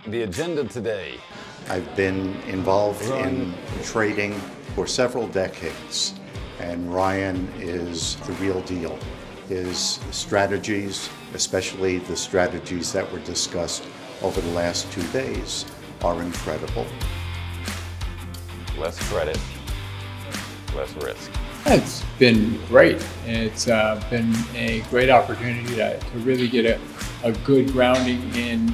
The agenda today. I've been involved in trading for several decades, and Ryan is the real deal. His strategies, especially the strategies that were discussed over the last 2 days, are incredible. Less credit, less risk. It's been great. It's been a great opportunity to really get a good grounding in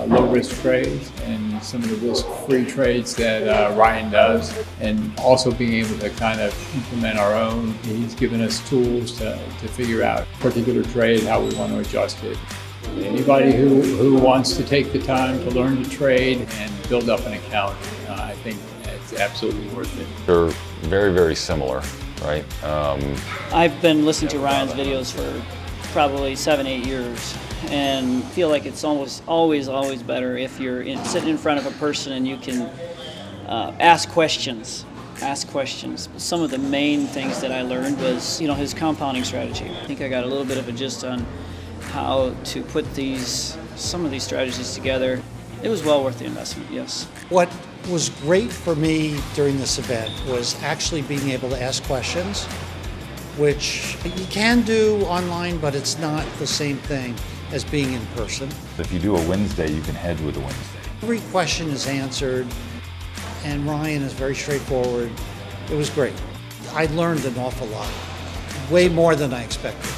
low-risk trades and some of the risk-free trades that Ryan does, and also being able to kind of implement our own. He's given us tools to figure out a particular trade, how we want to adjust it. Anybody who wants to take the time to learn to trade and build up an account, I think it's absolutely worth it. They're very, very similar, right? I've been listening to Ryan's videos for probably 7-8 years, and feel like it's almost always better if you're sitting in front of a person and you can ask questions. Some of the main things that I learned was, his compounding strategy. I think I got a little bit of a gist on how to put some of these strategies together. It was well worth the investment, yes. What was great for me during this event was actually being able to ask questions, which you can do online, but it's not the same thing as being in person. If you do a Wednesday, you can hedge with a Wednesday. Every question is answered, and Ryan is very straightforward. It was great. I learned an awful lot, way more than I expected.